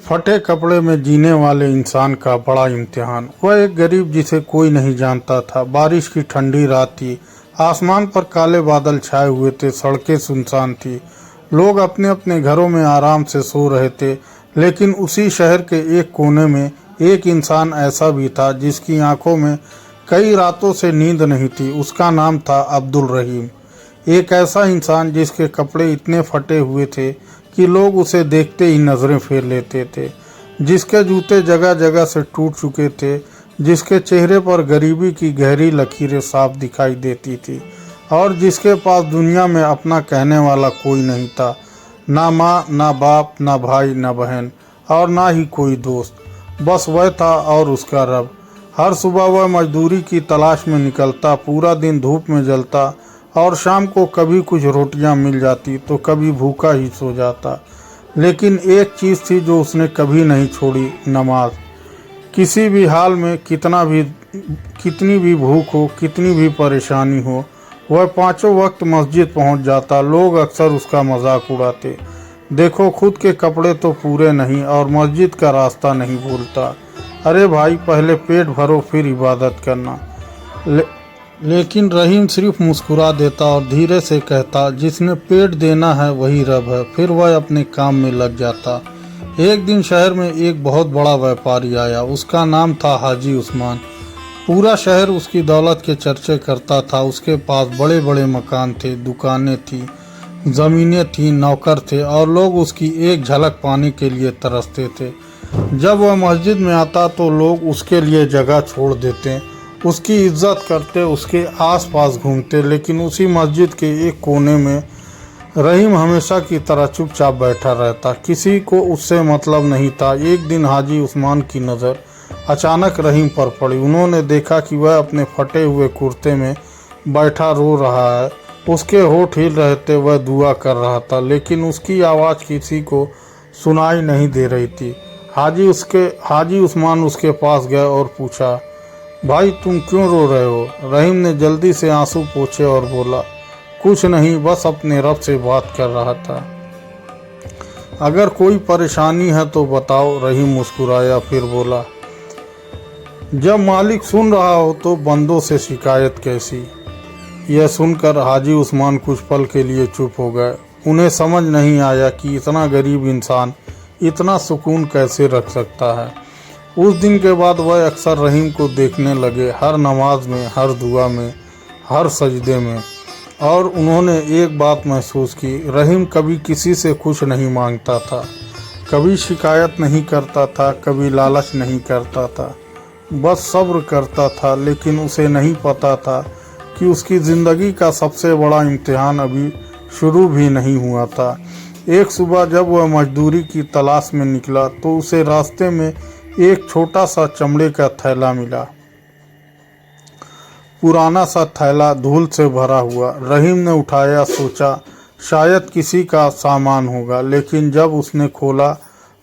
फटे कपड़े में जीने वाले इंसान का बड़ा इम्तिहान। वह एक गरीब जिसे कोई नहीं जानता था। बारिश की ठंडी रात थी। आसमान पर काले बादल छाए हुए थे। सड़कें सुनसान थी। लोग अपने अपने घरों में आराम से सो रहे थे। लेकिन उसी शहर के एक कोने में एक इंसान ऐसा भी था जिसकी आंखों में कई रातों से नींद नहीं थी। उसका नाम था अब्दुल रहीम। एक ऐसा इंसान जिसके कपड़े इतने फटे हुए थे कि लोग उसे देखते ही नजरें फेर लेते थे, जिसके जूते जगह जगह से टूट चुके थे, जिसके चेहरे पर गरीबी की गहरी लकीरें साफ दिखाई देती थी और जिसके पास दुनिया में अपना कहने वाला कोई नहीं था। ना माँ, ना बाप, ना भाई, ना बहन और ना ही कोई दोस्त। बस वह था और उसका रब। हर सुबह वह मजदूरी की तलाश में निकलता, पूरा दिन धूप में जलता और शाम को कभी कुछ रोटियां मिल जाती तो कभी भूखा ही सो जाता। लेकिन एक चीज़ थी जो उसने कभी नहीं छोड़ी, नमाज। किसी भी हाल में, कितनी भी भूख हो, कितनी भी परेशानी हो, वह पांचों वक्त मस्जिद पहुंच जाता। लोग अक्सर उसका मजाक उड़ाते, देखो खुद के कपड़े तो पूरे नहीं और मस्जिद का रास्ता नहीं भूलता। अरे भाई, पहले पेट भरो फिर इबादत करना। लेकिन रहीम सिर्फ मुस्कुरा देता और धीरे से कहता, जिसने पेट देना है वही रब है। फिर वह अपने काम में लग जाता। एक दिन शहर में एक बहुत बड़ा व्यापारी आया। उसका नाम था हाजी उस्मान। पूरा शहर उसकी दौलत के चर्चे करता था। उसके पास बड़े बड़े मकान थे, दुकानें थी, ज़मीनें थी, नौकर थे और लोग उसकी एक झलक पाने के लिए तरसते थे। जब वह मस्जिद में आता तो लोग उसके लिए जगह छोड़ देते, उसकी इज्जत करते, उसके आसपास घूमते। लेकिन उसी मस्जिद के एक कोने में रहीम हमेशा की तरह चुपचाप बैठा रहता। किसी को उससे मतलब नहीं था। एक दिन हाजी उस्मान की नज़र अचानक रहीम पर पड़ी। उन्होंने देखा कि वह अपने फटे हुए कुर्ते में बैठा रो रहा है। उसके होठ हिल रहे थे, वह दुआ कर रहा था, लेकिन उसकी आवाज़ किसी को सुनाई नहीं दे रही थी। हाजी उस्मान उसके पास गए और पूछा, भाई तुम क्यों रो रहे हो? रहीम ने जल्दी से आंसू पोंछे और बोला, कुछ नहीं, बस अपने रब से बात कर रहा था। अगर कोई परेशानी है तो बताओ। रहीम मुस्कुराया, फिर बोला, जब मालिक सुन रहा हो तो बंदों से शिकायत कैसी? यह सुनकर हाजी उस्मान कुछ पल के लिए चुप हो गए। उन्हें समझ नहीं आया कि इतना गरीब इंसान इतना सुकून कैसे रख सकता है। उस दिन के बाद वह अक्सर रहीम को देखने लगे, हर नमाज में, हर दुआ में, हर सजदे में। और उन्होंने एक बात महसूस की, रहीम कभी किसी से कुछ नहीं मांगता था, कभी शिकायत नहीं करता था, कभी लालच नहीं करता था, बस सब्र करता था। लेकिन उसे नहीं पता था कि उसकी ज़िंदगी का सबसे बड़ा इम्तिहान अभी शुरू भी नहीं हुआ था। एक सुबह जब वह मजदूरी की तलाश में निकला तो उसे रास्ते में एक छोटा सा चमड़े का थैला मिला। पुराना सा थैला, धूल से भरा हुआ। रहीम ने उठाया, सोचा शायद किसी का सामान होगा। लेकिन जब उसने खोला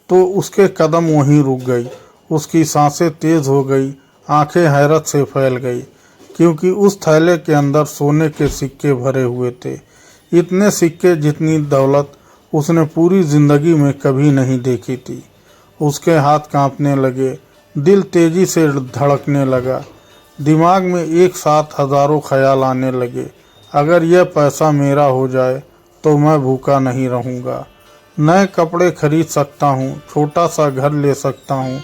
तो उसके कदम वहीं रुक गई। उसकी सांसें तेज हो गई, आंखें हैरत से फैल गई, क्योंकि उस थैले के अंदर सोने के सिक्के भरे हुए थे। इतने सिक्के जितनी दौलत उसने पूरी जिंदगी में कभी नहीं देखी थी। उसके हाथ कांपने लगे, दिल तेजी से धड़कने लगा, दिमाग में एक साथ हजारों ख्याल आने लगे। अगर यह पैसा मेरा हो जाए तो मैं भूखा नहीं रहूँगा, नए कपड़े खरीद सकता हूँ, छोटा सा घर ले सकता हूँ,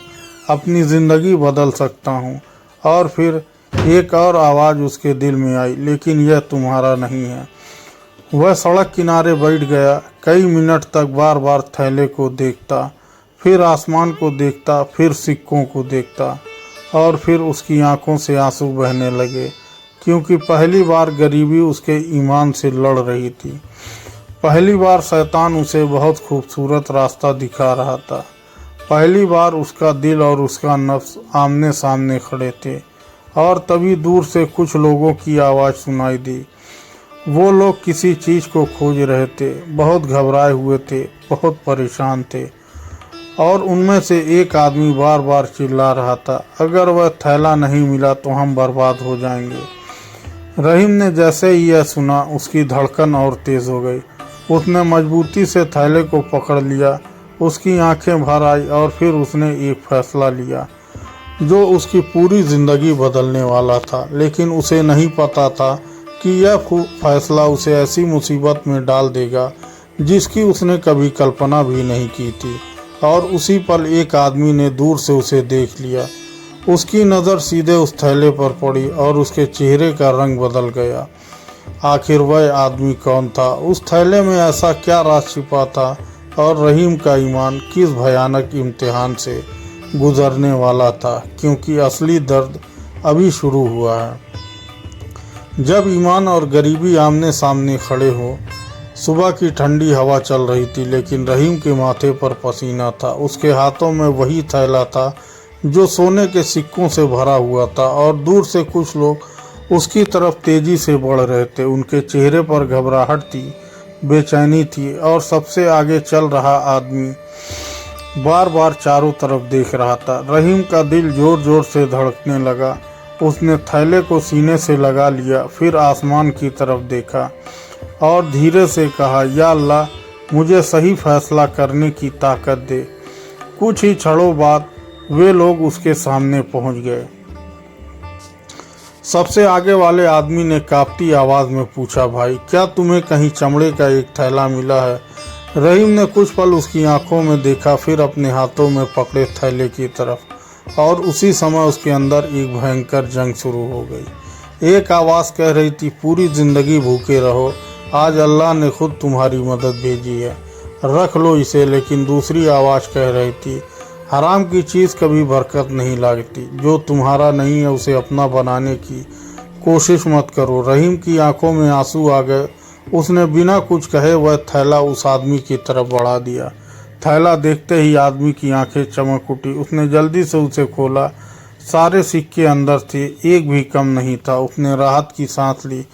अपनी ज़िंदगी बदल सकता हूँ। और फिर एक और आवाज़ उसके दिल में आई, लेकिन यह तुम्हारा नहीं है। वह सड़क किनारे बैठ गया। कई मिनट तक बार बार थैले को देखता, फिर आसमान को देखता, फिर सिक्कों को देखता और फिर उसकी आंखों से आंसू बहने लगे, क्योंकि पहली बार गरीबी उसके ईमान से लड़ रही थी। पहली बार शैतान उसे बहुत खूबसूरत रास्ता दिखा रहा था। पहली बार उसका दिल और उसका नफ्स आमने सामने खड़े थे। और तभी दूर से कुछ लोगों की आवाज़ सुनाई दी। वो लोग किसी चीज़ को खोज रहे थे, बहुत घबराए हुए थे, बहुत परेशान थे। और उनमें से एक आदमी बार बार चिल्ला रहा था, अगर वह थैला नहीं मिला तो हम बर्बाद हो जाएंगे। रहीम ने जैसे ही यह सुना, उसकी धड़कन और तेज़ हो गई। उसने मजबूती से थैले को पकड़ लिया। उसकी आंखें भर आई और फिर उसने एक फैसला लिया जो उसकी पूरी ज़िंदगी बदलने वाला था। लेकिन उसे नहीं पता था कि यह फैसला उसे ऐसी मुसीबत में डाल देगा जिसकी उसने कभी कल्पना भी नहीं की थी। और उसी पल एक आदमी ने दूर से उसे देख लिया। उसकी नज़र सीधे उस थैले पर पड़ी और उसके चेहरे का रंग बदल गया। आखिर वह आदमी कौन था? उस थैले में ऐसा क्या राज छिपा था? और रहीम का ईमान किस भयानक इम्तिहान से गुजरने वाला था? क्योंकि असली दर्द अभी शुरू हुआ है। जब ईमान और गरीबी आमने सामने खड़े हो। सुबह की ठंडी हवा चल रही थी, लेकिन रहीम के माथे पर पसीना था। उसके हाथों में वही थैला था जो सोने के सिक्कों से भरा हुआ था, और दूर से कुछ लोग उसकी तरफ तेजी से बढ़ रहे थे। उनके चेहरे पर घबराहट थी, बेचैनी थी, और सबसे आगे चल रहा आदमी बार बार चारों तरफ देख रहा था। रहीम का दिल जोर जोर से धड़कने लगा। उसने थैले को सीने से लगा लिया, फिर आसमान की तरफ देखा और धीरे से कहा, या अल्लाह, मुझे सही फैसला करने की ताकत दे। कुछ ही क्षणों बाद वे लोग उसके सामने पहुंच गए। सबसे आगे वाले आदमी ने कांपती आवाज में पूछा, भाई, क्या तुम्हें कहीं चमड़े का एक थैला मिला है? रहीम ने कुछ पल उसकी आंखों में देखा, फिर अपने हाथों में पकड़े थैले की तरफ, और उसी समय उसके अंदर एक भयंकर जंग शुरू हो गई। एक आवाज़ कह रही थी, पूरी जिंदगी भूखे रहो, आज अल्लाह ने खुद तुम्हारी मदद भेजी है, रख लो इसे। लेकिन दूसरी आवाज़ कह रही थी, हराम की चीज़ कभी बरकत नहीं लागती, जो तुम्हारा नहीं है उसे अपना बनाने की कोशिश मत करो। रहीम की आंखों में आंसू आ गए। उसने बिना कुछ कहे वह थैला उस आदमी की तरफ बढ़ा दिया। थैला देखते ही आदमी की आंखें चमक उठी। उसने जल्दी से उसे खोला। सारे सिक्के अंदर थे, एक भी कम नहीं था। उसने राहत की सांस ली।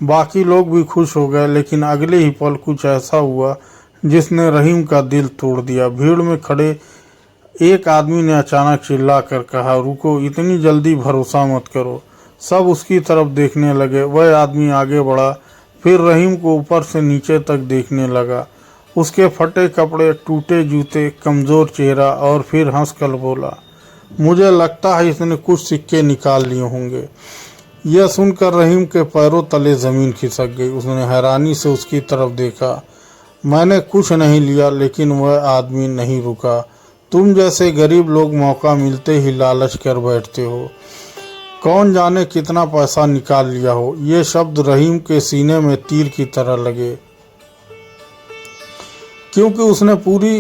बाकी लोग भी खुश हो गए, लेकिन अगले ही पल कुछ ऐसा हुआ जिसने रहीम का दिल तोड़ दिया। भीड़ में खड़े एक आदमी ने अचानक चिल्लाकर कहा, रुको, इतनी जल्दी भरोसा मत करो। सब उसकी तरफ देखने लगे। वह आदमी आगे बढ़ा, फिर रहीम को ऊपर से नीचे तक देखने लगा। उसके फटे कपड़े, टूटे जूते, कमज़ोर चेहरा, और फिर हंसकर बोला, मुझे लगता है इसने कुछ सिक्के निकाल लिए होंगे। यह सुनकर रहीम के पैरों तले ज़मीन खिसक गई। उसने हैरानी से उसकी तरफ देखा। मैंने कुछ नहीं लिया। लेकिन वह आदमी नहीं रुका। तुम जैसे गरीब लोग मौका मिलते ही लालच कर बैठते हो। कौन जाने कितना पैसा निकाल लिया हो। ये शब्द रहीम के सीने में तीर की तरह लगे, क्योंकि उसने पूरी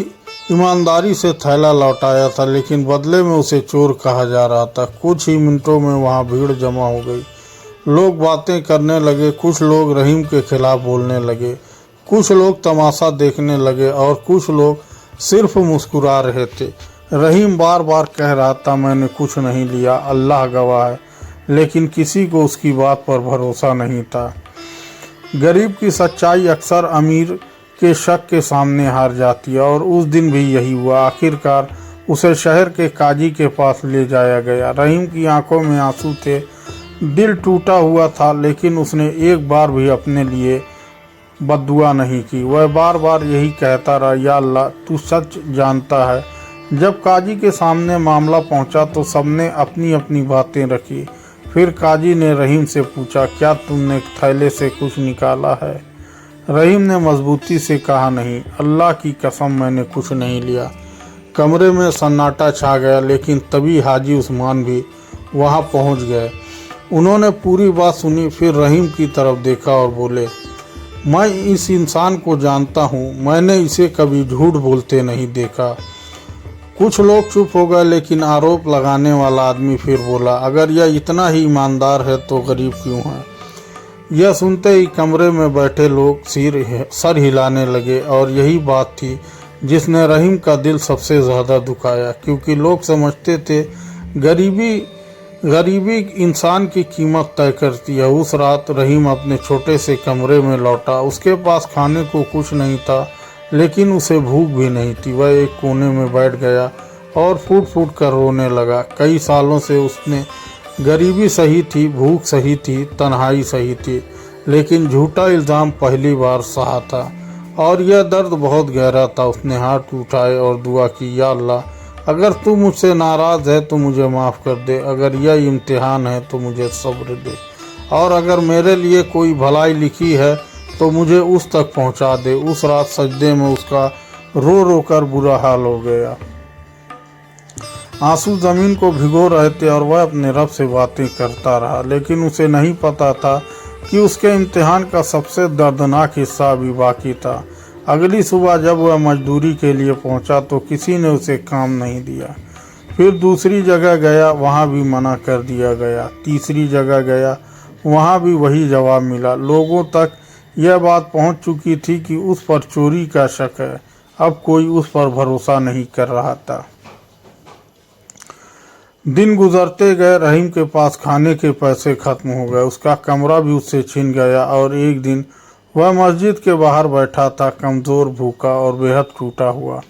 ईमानदारी से थैला लौटाया था, लेकिन बदले में उसे चोर कहा जा रहा था। कुछ ही मिनटों में वहां भीड़ जमा हो गई। लोग बातें करने लगे। कुछ लोग रहीम के खिलाफ बोलने लगे, कुछ लोग तमाशा देखने लगे, और कुछ लोग सिर्फ मुस्कुरा रहे थे। रहीम बार बार कह रहा था, मैंने कुछ नहीं लिया, अल्लाह गवाह है। लेकिन किसी को उसकी बात पर भरोसा नहीं था। गरीब की सच्चाई अक्सर अमीर के शक के सामने हार जाती है, और उस दिन भी यही हुआ। आखिरकार उसे शहर के काजी के पास ले जाया गया। रहीम की आंखों में आंसू थे, दिल टूटा हुआ था, लेकिन उसने एक बार भी अपने लिए बद्दुआ नहीं की। वह बार बार यही कहता रहा, या अल्लाह, तू सच जानता है। जब काजी के सामने मामला पहुंचा तो सबने अपनी अपनी बातें रखी। फिर काजी ने रहीम से पूछा, क्या तुमने थैले से कुछ निकाला है? रहीम ने मजबूती से कहा, नहीं, अल्लाह की कसम, मैंने कुछ नहीं लिया। कमरे में सन्नाटा छा गया, लेकिन तभी हाजी उस्मान भी वहां पहुंच गए। उन्होंने पूरी बात सुनी, फिर रहीम की तरफ देखा और बोले, मैं इस इंसान को जानता हूँ, मैंने इसे कभी झूठ बोलते नहीं देखा। कुछ लोग चुप हो गए, लेकिन आरोप लगाने वाला आदमी फिर बोला, अगर यह इतना ही ईमानदार है तो गरीब क्यों है? यह सुनते ही कमरे में बैठे लोग सर हिलाने लगे, और यही बात थी जिसने रहीम का दिल सबसे ज़्यादा दुखाया, क्योंकि लोग समझते थे गरीबी इंसान की कीमत तय करती है। उस रात रहीम अपने छोटे से कमरे में लौटा। उसके पास खाने को कुछ नहीं था, लेकिन उसे भूख भी नहीं थी। वह एक कोने में बैठ गया और फूट फूट कर रोने लगा। कई सालों से उसने गरीबी सही थी, भूख सही थी, तन्हाई सही थी, लेकिन झूठा इल्ज़ाम पहली बार सहा था। और यह दर्द बहुत गहरा था। उसने हाथ उठाए और दुआ की, या अल्लाह, अगर तू मुझसे नाराज़ है तो मुझे माफ़ कर दे, अगर यह इम्तिहान है तो मुझे सब्र दे, और अगर मेरे लिए कोई भलाई लिखी है तो मुझे उस तक पहुंचा दे। उस रात सजदे में उसका रो रो कर बुरा हाल हो गया। आंसू ज़मीन को भिगो रहे थे और वह अपने रब से बातें करता रहा, लेकिन उसे नहीं पता था कि उसके इम्तिहान का सबसे दर्दनाक हिस्सा अभी बाकी था। अगली सुबह जब वह मजदूरी के लिए पहुंचा तो किसी ने उसे काम नहीं दिया। फिर दूसरी जगह गया, वहां भी मना कर दिया गया। तीसरी जगह गया, वहां भी वही जवाब मिला। लोगों तक यह बात पहुंच चुकी थी कि उस पर चोरी का शक है। अब कोई उस पर भरोसा नहीं कर रहा था। दिन गुजरते गए, रहीम के पास खाने के पैसे खत्म हो गए, उसका कमरा भी उससे छिन गया और एक दिन वह मस्जिद के बाहर बैठा था, कमज़ोर, भूखा और बेहद टूटा हुआ।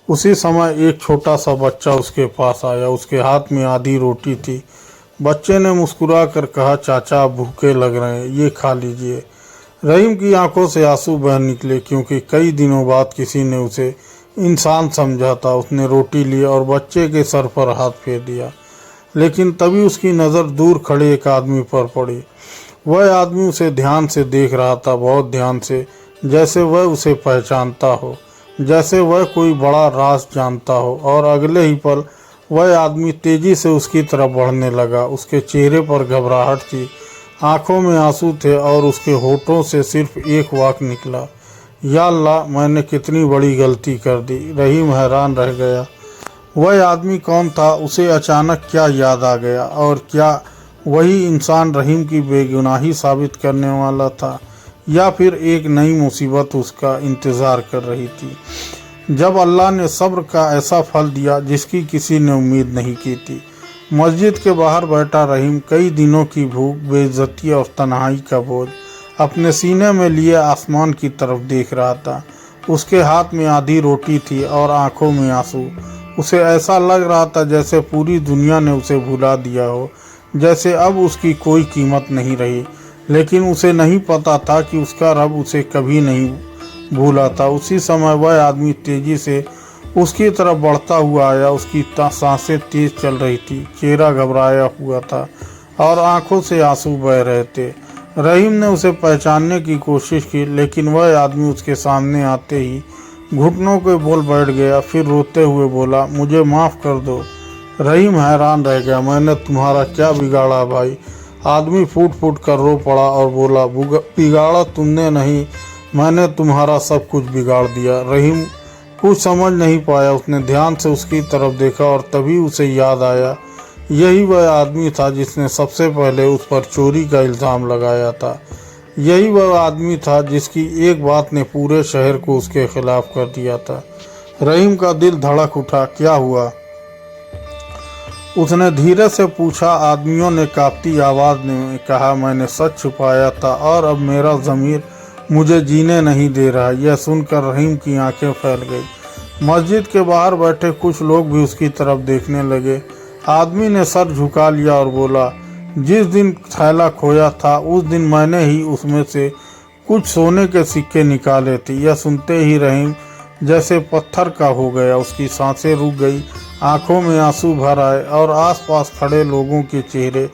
उसी समय एक छोटा सा बच्चा उसके पास आया। उसके हाथ में आधी रोटी थी। बच्चे ने मुस्कुरा कर कहा, चाचा, आप भूखे लग रहे हैं, ये खा लीजिए। रहीम की आंखों से आंसू बह निकले, क्योंकि कई दिनों बाद किसी ने उसे इंसान समझा था। उसने रोटी ली और बच्चे के सर पर हाथ फेर दिया, लेकिन तभी उसकी नज़र दूर खड़े एक आदमी पर पड़ी। वह आदमी उसे ध्यान से देख रहा था, बहुत ध्यान से, जैसे वह उसे पहचानता हो, जैसे वह कोई बड़ा राज जानता हो। और अगले ही पल वह आदमी तेजी से उसकी तरफ बढ़ने लगा। उसके चेहरे पर घबराहट थी, आंखों में आंसू थे और उसके होठों से सिर्फ एक वाक निकला, या अल्लाह, मैंने कितनी बड़ी गलती कर दी। रहीम हैरान रह गया। वह आदमी कौन था? उसे अचानक क्या याद आ गया? और क्या वही इंसान रहीम की बेगुनाही साबित करने वाला था, या फिर एक नई मुसीबत उसका इंतज़ार कर रही थी? जब अल्लाह ने सब्र का ऐसा फल दिया जिसकी किसी ने उम्मीद नहीं की थी। मस्जिद के बाहर बैठा रहीम कई दिनों की भूख, बेइज्जती और तन्हाई का बोझ अपने सीने में लिए आसमान की तरफ देख रहा था। उसके हाथ में आधी रोटी थी और आंखों में आंसू। उसे ऐसा लग रहा था जैसे पूरी दुनिया ने उसे भुला दिया हो, जैसे अब उसकी कोई कीमत नहीं रही। लेकिन उसे नहीं पता था कि उसका रब उसे कभी नहीं भूला था। उसी समय वह आदमी तेजी से उसकी तरफ बढ़ता हुआ आया। उसकी सांसें तेज चल रही थी, चेहरा घबराया हुआ था और आंखों से आंसू बह रहे थे। रहीम ने उसे पहचानने की कोशिश की, लेकिन वह आदमी उसके सामने आते ही घुटनों के बल बैठ गया। फिर रोते हुए बोला, मुझे माफ़ कर दो। रहीम हैरान रह गया। मैंने तुम्हारा क्या बिगाड़ा भाई? आदमी फूट फूट कर रो पड़ा और बोला, बिगाड़ा तुमने नहीं, मैंने तुम्हारा सब कुछ बिगाड़ दिया। रहीम कुछ समझ नहीं पाया। उसने ध्यान से उसकी तरफ देखा और तभी उसे याद आया, यही वह आदमी था जिसने सबसे पहले उस पर चोरी का इल्ज़ाम लगाया था। यही वह आदमी था जिसकी एक बात ने पूरे शहर को उसके खिलाफ कर दिया था। रहीम का दिल धड़क उठा। क्या हुआ? उसने धीरे से पूछा। आदमियों ने कांपती आवाज़ में कहा, मैंने सच छुपाया था और अब मेरा ज़मीर मुझे जीने नहीं दे रहा। यह सुनकर रहीम की आंखें फैल गई। मस्जिद के बाहर बैठे कुछ लोग भी उसकी तरफ देखने लगे। आदमी ने सर झुका लिया और बोला, जिस दिन थैला खोया था उस दिन मैंने ही उसमें से कुछ सोने के सिक्के निकाले थे। यह सुनते ही रहीम जैसे पत्थर का हो गया। उसकी सांसें रुक गई, आंखों में आंसू भर आए और आसपास खड़े लोगों के चेहरे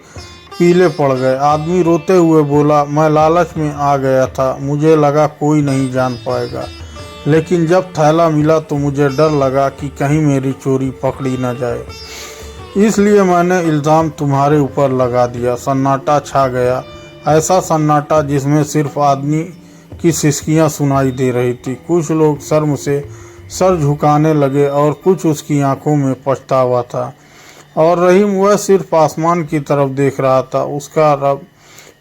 पीले पड़ गए। आदमी रोते हुए बोला, मैं लालच में आ गया था, मुझे लगा कोई नहीं जान पाएगा, लेकिन जब थैला मिला तो मुझे डर लगा कि कहीं मेरी चोरी पकड़ी न जाए, इसलिए मैंने इल्ज़ाम तुम्हारे ऊपर लगा दिया। सन्नाटा छा गया, ऐसा सन्नाटा जिसमें सिर्फ आदमी की सिसकियां सुनाई दे रही थी। कुछ लोग शर्म से सर झुकाने लगे और कुछ उसकी आंखों में पछतावा था। और रहीम वह सिर्फ आसमान की तरफ देख रहा था, उसका रब,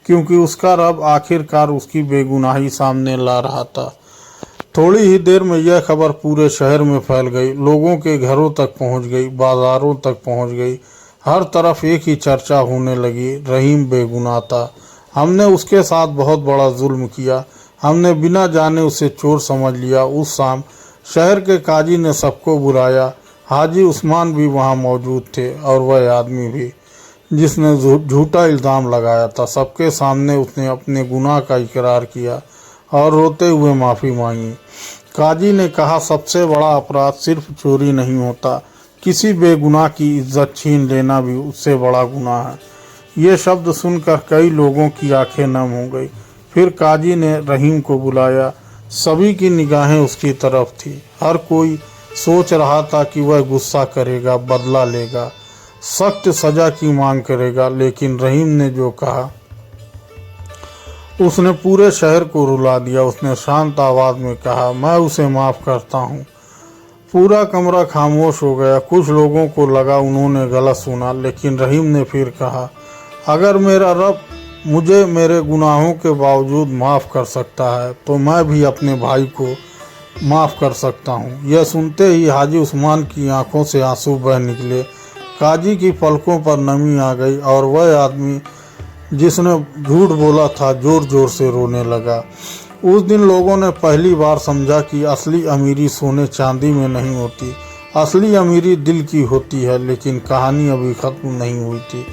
क्योंकि उसका रब आखिरकार उसकी बेगुनाही सामने ला रहा था। थोड़ी ही देर में यह खबर पूरे शहर में फैल गई, लोगों के घरों तक पहुंच गई, बाजारों तक पहुंच गई। हर तरफ एक ही चर्चा होने लगी, रहीम बेगुनाह था, हमने उसके साथ बहुत बड़ा जुल्म किया, हमने बिना जाने उसे चोर समझ लिया। उस शाम शहर के काजी ने सबको बुलाया। हाजी उस्मान भी वहां मौजूद थे और वह आदमी भी जिसने झूठा इल्ज़ाम लगाया था। सबके सामने उसने अपने गुनाह का इकरार किया। और रोते हुए माफ़ी मांगी। काजी ने कहा, सबसे बड़ा अपराध सिर्फ चोरी नहीं होता, किसी बेगुनाह की इज्जत छीन लेना भी उससे बड़ा गुनाह है। ये शब्द सुनकर कई लोगों की आंखें नम हो गई। फिर काजी ने रहीम को बुलाया। सभी की निगाहें उसकी तरफ थी। हर कोई सोच रहा था कि वह गुस्सा करेगा, बदला लेगा, सख्त सजा की मांग करेगा, लेकिन रहीम ने जो कहा उसने पूरे शहर को रुला दिया। उसने शांत आवाज में कहा, मैं उसे माफ़ करता हूँ। पूरा कमरा खामोश हो गया। कुछ लोगों को लगा उन्होंने गलत सुना, लेकिन रहीम ने फिर कहा, अगर मेरा रब मुझे मेरे गुनाहों के बावजूद माफ़ कर सकता है तो मैं भी अपने भाई को माफ़ कर सकता हूँ। यह सुनते ही हाजी उस्मान की आंखों से आंसू बह निकले। काजी की पलकों पर नमी आ गई और वह आदमी जिसने झूठ बोला था जोर जोर से रोने लगा। उस दिन लोगों ने पहली बार समझा कि असली अमीरी सोने चांदी में नहीं होती, असली अमीरी दिल की होती है। लेकिन कहानी अभी ख़त्म नहीं हुई थी,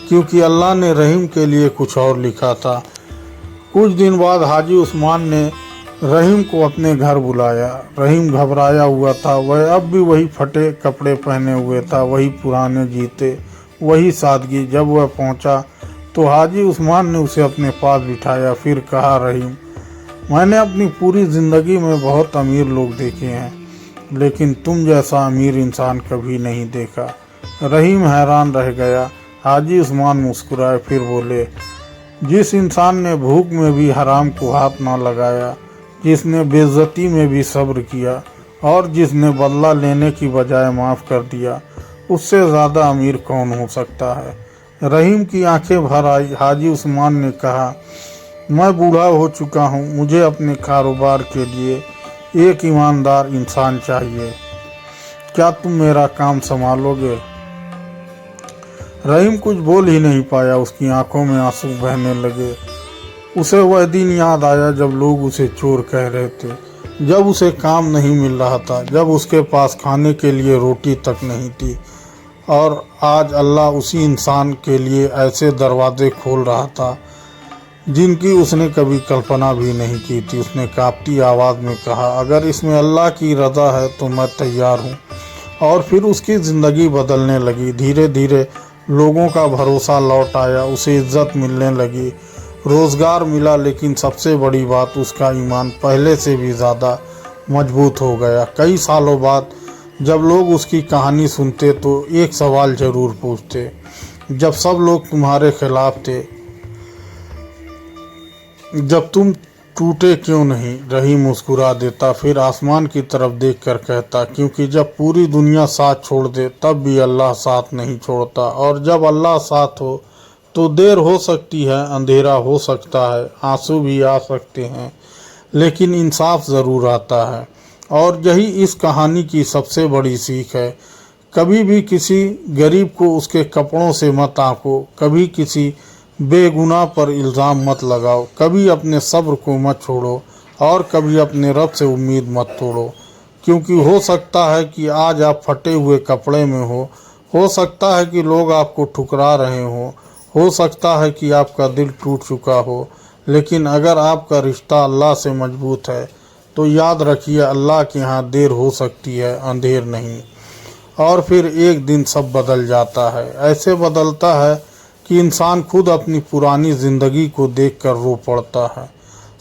क्योंकि अल्लाह ने रहीम के लिए कुछ और लिखा था। कुछ दिन बाद हाजी उस्मान ने रहीम को अपने घर बुलाया। रहीम घबराया हुआ था। वह अब भी वही फटे कपड़े पहने हुए था, वही पुराने जूते, वही सादगी। जब वह पहुंचा तो हाजी उस्मान ने उसे अपने पास बिठाया। फिर कहा, रहीम, मैंने अपनी पूरी ज़िंदगी में बहुत अमीर लोग देखे हैं, लेकिन तुम जैसा अमीर इंसान कभी नहीं देखा। रहीम हैरान रह गया। हाजी उस्मान मुस्कुराए, फिर बोले, जिस इंसान ने भूख में भी हराम को हाथ ना लगाया, जिसने बेइज्जती में भी सब्र किया और जिसने बदला लेने की बजाय माफ़ कर दिया, उससे ज़्यादा अमीर कौन हो सकता है। रहीम की आंखें भर आई। हाजी उस्मान ने कहा, मैं बूढ़ा हो चुका हूँ, मुझे अपने कारोबार के लिए एक ईमानदार इंसान चाहिए। क्या तुम मेरा काम संभालोगे? रहीम कुछ बोल ही नहीं पाया। उसकी आंखों में आंसू बहने लगे। उसे वह दिन याद आया जब लोग उसे चोर कह रहे थे, जब उसे काम नहीं मिल रहा था, जब उसके पास खाने के लिए रोटी तक नहीं थी। और आज अल्लाह उसी इंसान के लिए ऐसे दरवाजे खोल रहा था जिनकी उसने कभी कल्पना भी नहीं की थी। उसने कांपती आवाज़ में कहा, अगर इसमें अल्लाह की रज़ा है तो मैं तैयार हूँ। और फिर उसकी ज़िंदगी बदलने लगी। धीरे धीरे लोगों का भरोसा लौट आया। उसे इज्जत मिलने लगी, रोज़गार मिला, लेकिन सबसे बड़ी बात, उसका ईमान पहले से भी ज़्यादा मजबूत हो गया। कई सालों बाद जब लोग उसकी कहानी सुनते तो एक सवाल ज़रूर पूछते, जब सब लोग तुम्हारे खिलाफ थे, जब तुम टूटे क्यों नहीं? रहीम मुस्कुरा देता, फिर आसमान की तरफ देखकर कहता, क्योंकि जब पूरी दुनिया साथ छोड़ दे तब भी अल्लाह साथ नहीं छोड़ता। और जब अल्लाह साथ हो तो देर हो सकती है, अंधेरा हो सकता है, आंसू भी आ सकते हैं, लेकिन इंसाफ ज़रूर आता है। और यही इस कहानी की सबसे बड़ी सीख है। कभी भी किसी गरीब को उसके कपड़ों से मत आंको, कभी किसी बेगुनाह पर इल्ज़ाम मत लगाओ, कभी अपने सब्र को मत छोड़ो और कभी अपने रब से उम्मीद मत तोड़ो। क्योंकि हो सकता है कि आज आप फटे हुए कपड़े में हो सकता है कि लोग आपको ठुकरा रहे हो सकता है कि आपका दिल टूट चुका हो, लेकिन अगर आपका रिश्ता अल्लाह से मजबूत है तो याद रखिए, अल्लाह के यहाँ देर हो सकती है, अंधेर नहीं। और फिर एक दिन सब बदल जाता है। ऐसे बदलता है कि इंसान खुद अपनी पुरानी ज़िंदगी को देखकर रो पड़ता है।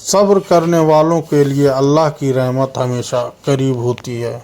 सब्र करने वालों के लिए अल्लाह की रहमत हमेशा करीब होती है।